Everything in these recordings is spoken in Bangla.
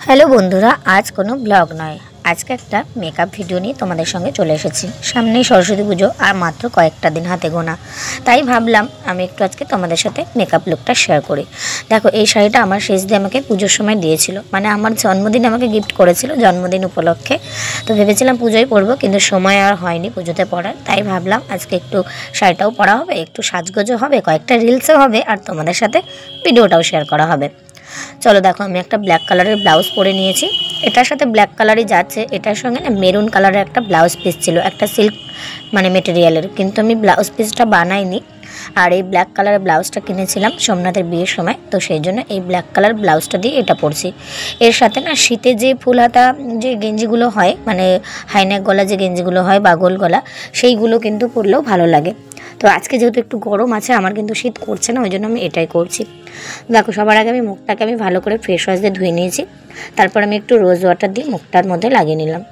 হ্যালো বন্ধুরা, আজ কোনো ব্লগ নয়, আজকে একটা মেকআপ ভিডিও নিয়ে তোমাদের সঙ্গে চলে এসেছি। সামনেই সরস্বতী পুজো আর মাত্র কয়েকটা দিন হাতে গোনা, তাই ভাবলাম আমি একটু আজকে তোমাদের সাথে মেকআপ লুকটা শেয়ার করি। দেখো, এই শাড়িটা আমার শেষ দিয়ে আমাকে পুজোর সময় দিয়েছিল, মানে আমার জন্মদিন আমাকে গিফট করেছিল জন্মদিন উপলক্ষে। তো ভেবেছিলাম পুজোয় পরবো, কিন্তু সময় আর হয়নি পুজোতে পরার, তাই ভাবলাম আজকে একটু শাড়িটাও পরা হবে, একটু সাজগোজও হবে, কয়েকটা রিলসও হবে, আর তোমাদের সাথে ভিডিওটাও শেয়ার করা হবে। চলো দেখো, আমি একটা ব্ল্যাক কালারের ব্লাউজ পরে নিয়েছি। এটার সাথে ব্ল্যাক কালারই যাচ্ছে, এটার সঙ্গে না মেরুন কালারের একটা ব্লাউজ পিস ছিল, একটা সিল্ক মানে মেটেরিয়ালের, কিন্তু আমি ব্লাউজ পিসটা বানাইনি। আর এই ব্ল্যাক কালারের ব্লাউজটা কিনেছিলাম সোমনাথের বিয়ের সময়, তো সেই জন্য এই ব্ল্যাক কালার ব্লাউজটা দিয়ে এটা পরছি। এর সাথে না শীতে যে ফুল হাতা যে গেঞ্জিগুলো হয়, মানে হাইনেক গলা যে গেঞ্জিগুলো হয় বা গোল গলা, সেইগুলো কিন্তু পরলেও ভালো লাগে। তো আজকে যেহেতু একটু গরম আছে, আমার কিন্তু শীত করছে না, ওই জন্য আমি এটাই করছি। দেখো, সবার আগে আমি মুখটাকে ভালো করে ফেস ওয়াশ দিয়ে ধুয়ে নিয়েছি। তারপর আমি একটু রোজ ওয়াটার দিয়ে মুখটার মধ্যে লাগিয়ে নিলাম।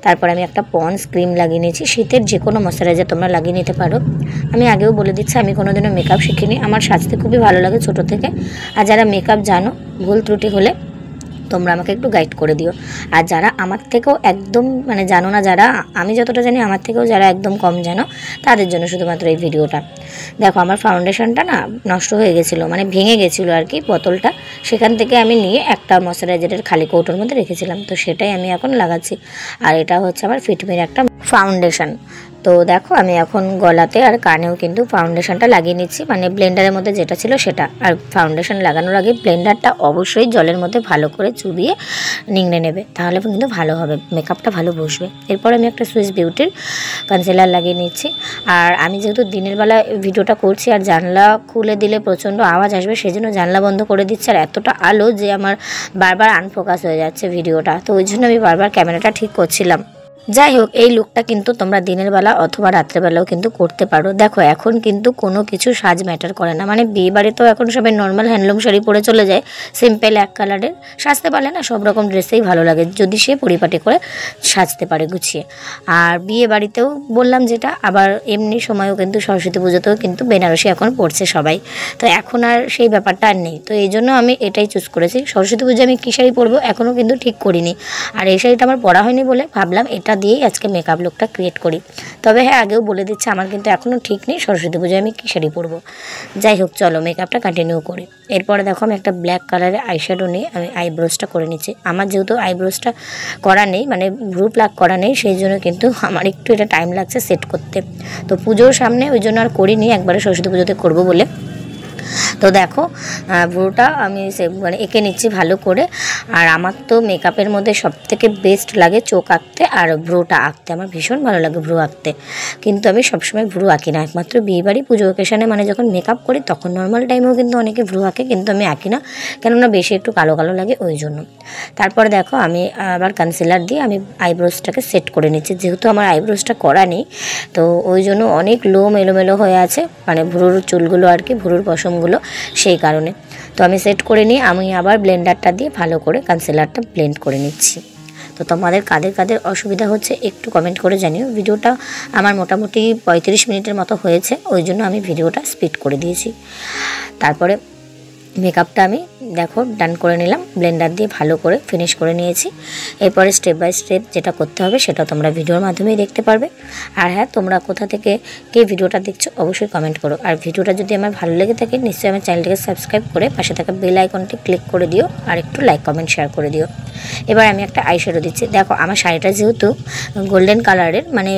তারপর আমি একটা পন্ডস ক্রিম লাগিয়ে নিয়েছি। শীতের যে কোনো ময়শ্চারাইজার তোমরা লাগিয়ে নিতে পারো। আমি আগেও বলে দিচ্ছি, আমি কোনোদিনও মেকআপ শিখিনি, আমার সাজতে খুবই ভালো লাগে ছোটো থেকে। আর যারা মেকআপ জানো, ভুল ত্রুটি হলে তোমরা আমাকে একটু গাইড করে দিও। আর যারা আমার থেকেও একদম মানে জানো না, যারা আমি যতটা জানি আমার থেকেও যারা একদম কম জানো, তাদের জন্য শুধুমাত্র এই ভিডিওটা। দেখো, আমার ফাউন্ডেশনটা না নষ্ট হয়ে গেছিলো, মানে ভেঙে গেছিলো আর কি বোতলটা। সেখান থেকে আমি নিয়ে একটা ময়শ্চারাইজারের খালি কৌটোর মধ্যে রেখেছিলাম, তো সেটাই আমি এখন লাগাচ্ছি। আর এটা হচ্ছে আমার ফিটমির একটা ফাউন্ডেশন। তো দেখো, আমি এখন গলাতে আর কানেও কিন্তু ফাউন্ডেশনটা লাগিয়ে নিচ্ছি, মানে ব্লেন্ডারের মধ্যে যেটা ছিল সেটা। আর ফাউন্ডেশন লাগানোর আগে ব্লেন্ডারটা অবশ্যই জলের মধ্যে ভালো করে চুবিয়ে নিংড়ে নেবে, তাহলে কিন্তু ভালো হবে, মেকআপটা ভালো বসবে। এরপর আমি একটা সুইস বিউটির কনসিলার লাগিয়ে নিচ্ছি। আর আমি যেহেতু দিনের বেলা ভিডিওটা করছি, আর জানলা খুলে দিলে প্রচণ্ড আওয়াজ আসবে, সেই জন্য জানলা বন্ধ করে দিচ্ছি। আর এতটা আলো যে আমার বারবার আনফোকাস হয়ে যাচ্ছে ভিডিওটা, তো ওই জন্য আমি বারবার ক্যামেরাটা ঠিক করছিলাম। যাই হোক, এই লুকটা কিন্তু তোমরা দিনের বেলা অথবা রাত্রেবেলাও কিন্তু করতে পারো। দেখো, এখন কিন্তু কোনো কিছু সাজ ম্যাটার করে না, মানে বিয়ে বাড়িতেও এখন সবাই নর্মাল হ্যান্ডলুম শাড়ি পরে চলে যায়, সিম্পল এক কালারের। সাজতে পারলে না সব রকম ড্রেসেই ভালো লাগে, যদি সে পরিপাটি করে সাজতে পারে গুছিয়ে। আর বিয়ে বাড়িতেও বললাম যেটা, আবার এমনি সময়ও কিন্তু সরস্বতী পুজোতেও কিন্তু বেনারসি এখন পড়ছে সবাই, তো এখন আর সেই ব্যাপারটা আর নেই। তো এই জন্য আমি এটাই চুজ করেছি। সরস্বতী পুজো আমি কী শাড়ি পরবো এখনও কিন্তু ঠিক করিনি, আর এই শাড়িটা আমার পরা হয়নি বলে ভাবলাম এটা দিয়েই আজকে মেকআপ লুকটা ক্রিয়েট করি। তবে হ্যাঁ, আগেও বলে দিচ্ছি, আমার কিন্তু এখনও ঠিক নেই সরস্বতী পুজোয় আমি কী শাড়ি পরবো। যাই হোক, চলো মেকআপটা কন্টিনিউ করি। এরপরে দেখো, আমি একটা ব্ল্যাক কালারের আইশ্যাডো নিয়ে আমি আইব্রোজটা করে নিচ্ছি। আমার যেহেতু আইব্রোজটা করা নেই, মানে ভ্রু প্লাক করা নেই, সেই জন্য কিন্তু আমার একটু এটা টাইম লাগছে সেট করতে। তো পুজোর সামনে ওই জন্য আর করিনি, একবারে সরস্বতী পুজোতে করবো বলে। তো দেখো, ভ্রুটা আমি মানে এঁকে নিচ্ছি ভালো করে। আর আমার তো মেকআপের মধ্যে সবথেকে বেস্ট লাগে চোখ আঁকতে আর ভ্রুটা আঁকতে, আমার ভীষণ ভালো লাগে ভ্রু আঁকতে। কিন্তু আমি সবসময় ভ্রু আঁকি না, একমাত্র বিয়েবাড়ি পুজো অকেশনে মানে যখন মেকআপ করি তখন। নর্মাল টাইমেও কিন্তু অনেকে ভ্রু আঁকে, কিন্তু আমি আঁকি না, কেননা বেশি একটু কালো কালো লাগে ওই জন্য। তারপরে দেখো, আমি আবার কনসিলার দিয়ে আমি আইব্রোজটাকে সেট করে নিচ্ছি। যেহেতু আমার আইব্রোজটা করা নেই, তো ওই জন্য অনেক লোম এলোমেলো হয়ে আছে, মানে ভ্রুর চুলগুলো আর কি, ভ্রুর পশমগুলো, সেই কারণে। তো আমি সেট করে নিয়ে আমি আবার ব্লেন্ডারটা দিয়ে ভালো করে কনসিলারটা ব্লেন্ড করে নিচ্ছি। তো তোমাদের কাদের কাদের অসুবিধা হচ্ছে একটু কমেন্ট করে জানিও। ভিডিওটা আমার মোটামুটি 35 মিনিটের মতো হয়েছে, ওই জন্য আমি ভিডিওটা স্পিড করে দিয়েছি। তারপরে মেকআপটা আমি দেখো ডান করে নিলাম, ব্লেন্ডার দিয়ে ভালো করে ফিনিশ করে নিয়েছি। এরপরে স্টেপ বাই স্টেপ যেটা করতে হবে সেটা তোমরা ভিডিওর মাধ্যমেই দেখতে পারবে। আর হ্যাঁ, তোমরা কোথা থেকে কে ভিডিওটা দেখছো অবশ্যই কমেন্ট করো। আর ভিডিওটা যদি আমার ভালো লেগে থাকে, নিশ্চয়ই আমার চ্যানেলটিকে সাবস্ক্রাইব করে পাশে থাকা বেল আইকনটি ক্লিক করে দিও, আর একটু লাইক কমেন্ট শেয়ার করে দিও। এবার আমি একটা আইশ্যাডো দিচ্ছি। দেখো, আমার শাড়িটা যেহেতু গোল্ডেন কালারের, মানে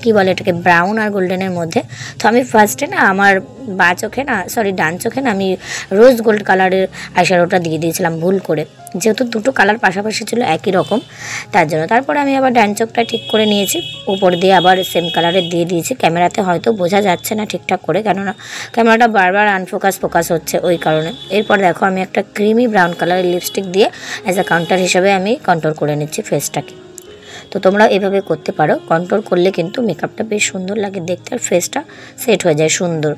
কি বলে এটাকে, ব্রাউন আর গোল্ডেনের মধ্যে, তো আমি ফার্স্টে না আমার ডান চোখে না আমি রোজ গোল্ড কালারের আইশ্যাডোটা দিয়ে দিয়েছিলাম ভুল করে, যেহেতু দুটো কালার পাশাপাশি ছিল একই রকম, তার জন্য। তারপরে আমি আবার ডান চোখটা ঠিক করে নিয়েছি, উপর দিয়ে আবার সেম কালারের দিয়ে দিয়েছি। ক্যামেরাতে হয়তো বোঝা যাচ্ছে না ঠিকঠাক করে, কেননা ক্যামেরাটা বারবার ফোকাস হচ্ছে ওই কারণে। এরপর দেখো, আমি একটা ক্রিমি ব্রাউন কালারের লিপস্টিক দিয়ে অ্যাজ আ কাউন্টার হিসাবে আমি কন্ট্রোল করে নিচ্ছি ফেসটাকে। তো তোমরা এভাবে করতে পারো, কন্ট্রোল করলে কিন্তু মেকআপটা বেশ সুন্দর লাগে দেখতে, আর ফেসটা সেট হয়ে যায় সুন্দর।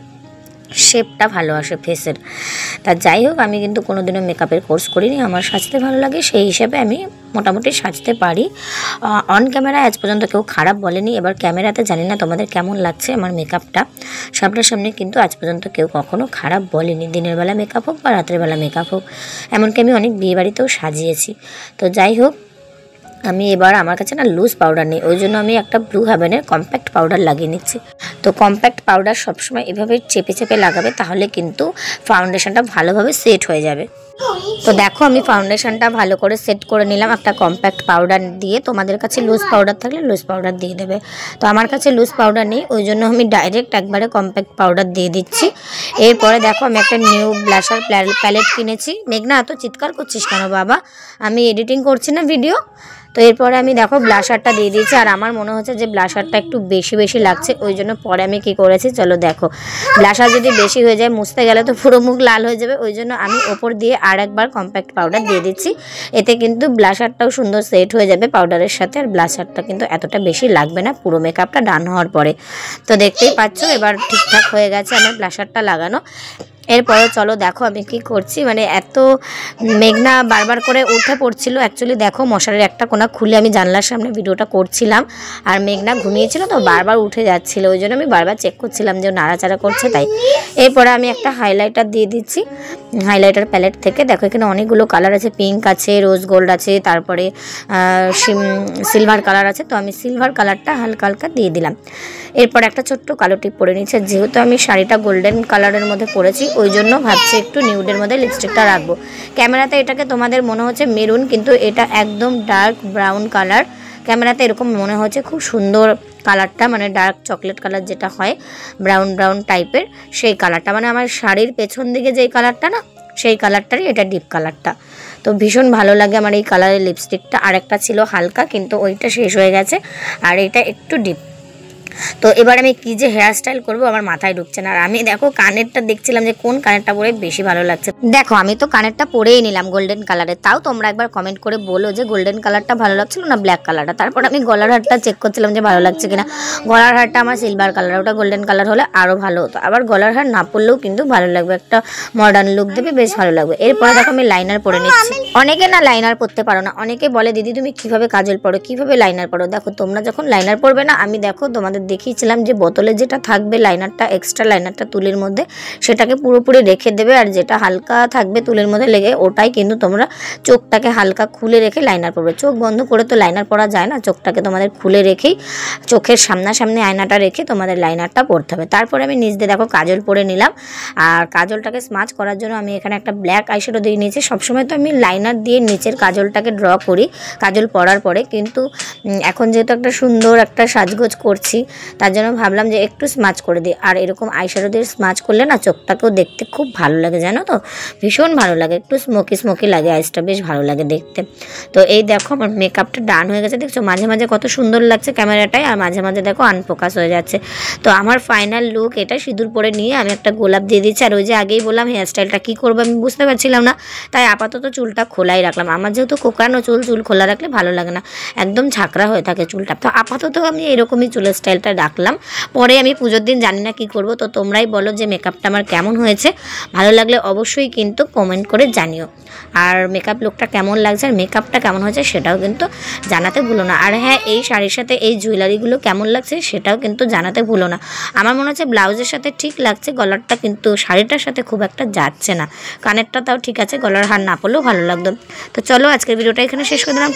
শেপটা ভালো আসে ফেসের। তা যাই হোক, আমি কিন্তু কোনোদিনও মেকআপের কোর্স করিনি, আমার সাজতে ভালো লাগে সেই হিসেবে আমি মোটামুটি সাজতে পারি। অন ক্যামেরা আজ পর্যন্ত কেউ খারাপ বলেনি। এবার ক্যামেরাতে জানি না তোমাদের কেমন লাগছে আমার মেকআপটা, সামনাসামনি কিন্তু আজ পর্যন্ত কেউ কখনো খারাপ বলেনি, দিনের বেলা মেকআপ হোক বা রাতের বেলা মেকআপ হোক। এমনকি আমি অনেক বিয়েবাড়িতেও সাজিয়েছি। তো যাই হোক, আমি এবার আমার কাছে না লুজ পাউডার নেই, ওই জন্য আমি একটা ব্লু হেভেনের কম্প্যাক্ট পাউডার লাগিয়ে নিচ্ছি। তো কম্প্যাক্ট পাউডার সবসময় এভাবে চেপে চেপে লাগাবে, তাহলে কিন্তু ফাউন্ডেশনটা ভালোভাবে সেট হয়ে যাবে। তো দেখো আমি ফাউন্ডেশনটা ভালো করে সেট করে নিলাম একটা কম্প্যাক্ট পাউডার দিয়ে। তোমাদের কাছে লুজ পাউডার থাকলে লুজ পাউডার দিয়ে দেবে। তো আমার কাছে লুজ পাউডার নেই, ওই জন্য আমি ডাইরেক্ট একবারে কম্প্যাক্ট পাউডার দিয়ে দিচ্ছি। এরপরে দেখো আমি একটা নিউ ব্লাশার প্যালেট কিনেছি। মেঘনা এত চিৎকার করছিস কেন বাবা, আমি এডিটিং করছি না ভিডিও। তো এরপরে আমি দেখো ব্লাশারটা দিয়ে দিয়েছি, আর আমার মনে হচ্ছে যে ব্লাশারটা একটু বেশি বেশি লাগছে, ওই জন্য পরে আমি কি করেছি চলো দেখো। ব্লাশার যদি বেশি হয়ে যায় মুছতে গেলে তো পুরো মুখ লাল হয়ে যাবে, ওই জন্য আমি ওপর দিয়ে আর একবার কম্প্যাক্ট পাউডার দিয়ে দিচ্ছি। এতে কিন্তু ব্লাশারটাও সুন্দর সেট হয়ে যাবে পাউডারের সাথে, আর ব্লাশারটা কিন্তু এতটা বেশি লাগবে না পুরো মেকআপটা ডান হওয়ার পরে। তো দেখতেই পাচ্ছ এবার ঠিকঠাক হয়ে গেছে আমার ব্লাশারটা লাগানো। এরপরে চলো দেখো আমি কি করছি, মানে এত মেঘনা বারবার করে উঠে পড়ছিল। অ্যাকচুয়ালি দেখো মশারির একটা কোণা খুলে আমি জানলার সামনে ভিডিওটা করছিলাম, আর মেঘনা ঘুমিয়েছিল তো বারবার উঠে যাচ্ছিল, ওই জন্য আমি বারবার চেক করছিলাম যে নাড়াচাড়া করছে তাই। এরপরে আমি একটা হাইলাইটার দিয়ে দিচ্ছি হাইলাইটার প্যালেট থেকে। দেখো এখানে অনেকগুলো কালার আছে, পিঙ্ক আছে, রোজ গোল্ড আছে, তারপরে সিলভার কালার আছে। তো আমি সিলভার কালারটা হালকা হালকা দিয়ে দিলাম। এরপর একটা ছোট্ট কালো টিপ পরে নিচ্ছে, যেহেতু আমি শাড়িটা গোল্ডেন কালারের মধ্যে পরেছি ওই জন্য ভাবছি একটু নিউডের মধ্যে লিপস্টিকটা রাখবো। ক্যামেরাতে এটাকে তোমাদের মনে হচ্ছে মেরুন, কিন্তু এটা একদম ডার্ক ব্রাউন কালার। ক্যামেরাতে এরকম মনে হচ্ছে খুব সুন্দর কালারটা, মানে ডার্ক চকলেট কালার যেটা হয় ব্রাউন ব্রাউন টাইপের, সেই কালারটা, মানে আমার শাড়ির পেছন দিকে যেই কালারটা না সেই কালারটারই এটা ডিপ কালারটা। তো ভীষণ ভালো লাগে আমার এই কালারের লিপস্টিকটা। আর একটা ছিল হালকা, কিন্তু ওইটা শেষ হয়ে গেছে, আর এটা একটু ডিপ। তো এবার আমি কি যে হেয়ার স্টাইল করবো আমার মাথায় ঢুকছে না। আর আমি দেখো কানেরটা দেখছিলাম যে কোন কানেরটা পরে বেশি ভালো লাগছে। দেখো আমি তো কানেরটা পরেই নিলাম গোল্ডেন কালারের। তাও তোমরা একবার কমেন্ট করে বলো যে গোল্ডেন কালারটা ভালো লাগছিল না ব্ল্যাক কালারটা। তারপর আমি গলার হারটা চেক করছিলাম যে ভালো লাগছে কিনা। গলার হারটা আমার সিলভার কালার, ওটা গোল্ডেন কালার হলে আরও ভালো হতো। আবার গলার হার না পরলেও কিন্তু ভালো লাগবে, একটা মডার্ন লুক দেবে, বেশ ভালো লাগবে। এরপরে দেখো আমি লাইনার পরে নিচ্ছি। অনেকে না লাইনার পরতে পারো না, অনেকে বলে দিদি তুমি কিভাবে কাজল পরো, কিভাবে লাইনার পরো। দেখো তোমরা যখন লাইনার পরবে না, আমি দেখো তোমাদের দেখিয়েছিলাম যে বোতলে যেটা থাকবে লাইনারটা, এক্সট্রা লাইনারটা তুলের মধ্যে, সেটাকে পুরোপুরি রেখে দেবে। আর যেটা হালকা থাকবে তুলের মধ্যে লেগে, ওটাই কিন্তু তোমরা চোখটাকে হালকা খুলে রেখে লাইনার পরবে। চোখ বন্ধ করে তো লাইনার পরা যায় না, চোখটাকে তোমাদের খুলে রেখেই চোখের সামনাসামনি আয়নাটা রেখে তোমাদের লাইনারটা পরতে হবে। তারপরে আমি নিচ দিয়ে দেখো কাজল পরে নিলাম। আর কাজলটাকে স্মাচ করার জন্য আমি এখানে একটা ব্ল্যাক আইশ্যাডো দিয়ে নিয়েছি। সবসময় তো আমি লাইনার দিয়ে নিচের কাজলটাকে ড্র করি কাজল পরার পরে, কিন্তু এখন যেহেতু একটা সুন্দর একটা সাজগোজ করছি তার জন্য ভাবলাম যে একটু স্মাচ করে দিই। আর এরকম আইশ্যাডো দিয়ে স্মাচ করলে না চোখটাকেও দেখতে খুব ভালো লাগে, জানো তো, ভীষণ ভালো লাগে, একটু স্মোকি স্মোকি লাগে, আইসটা বেশ ভালো লাগে দেখতে। তো এই দেখো আমার মেকআপটা ডান হয়ে গেছে, দেখছো মাঝে মাঝে কত সুন্দর লাগছে ক্যামেরাটায়, আর মাঝে মাঝে দেখো আনফোকাস হয়ে যাচ্ছে। তো আমার ফাইনাল লুক এটা। সিঁদুর পরে নিয়ে আমি একটা গোলাপ দিয়ে দিচ্ছি। আর ওই যে আগেই বললাম হেয়ার স্টাইলটা কী করবো আমি বুঝতে পারছিলাম না, তাই আপাতত চুলটা খোলাই রাখলাম। আমার যেহেতু কোঁকড়ানো চুল খোলা রাখলে ভালো লাগে না, একদম ঝাঁকড়া হয়ে থাকে চুলটা। তো আপাতত আমি এরকমই চুলের স্টাইলটা রাখলাম। পরে আমি পুজোর দিন জানি না কি করব। তো তোমরাই বলো যে মেকআপটা আমার কেমন হয়েছে, ভালো লাগলে অবশ্যই কিন্তু কমেন্ট করে জানিও। আর মেকআপ লুকটা কেমন লাগছে আর মেকআপটা কেমন হয়েছে সেটাও কিন্তু জানাতে ভুলো না। আর হ্যাঁ, এই শাড়ির সাথে এই জুয়েলারিগুলো কেমন লাগছে সেটাও কিন্তু জানাতে ভুলো না। আমার মনে হচ্ছে ব্লাউজের সাথে ঠিক লাগছে, গলারটা কিন্তু শাড়িটার সাথে খুব একটা যাচ্ছে না। কানেরটা তাও ঠিক আছে, গলার হার না পরলেও ভালো লাগতো। তো চলো আজকের ভিডিওটা এখানে শেষ করে দিলাম।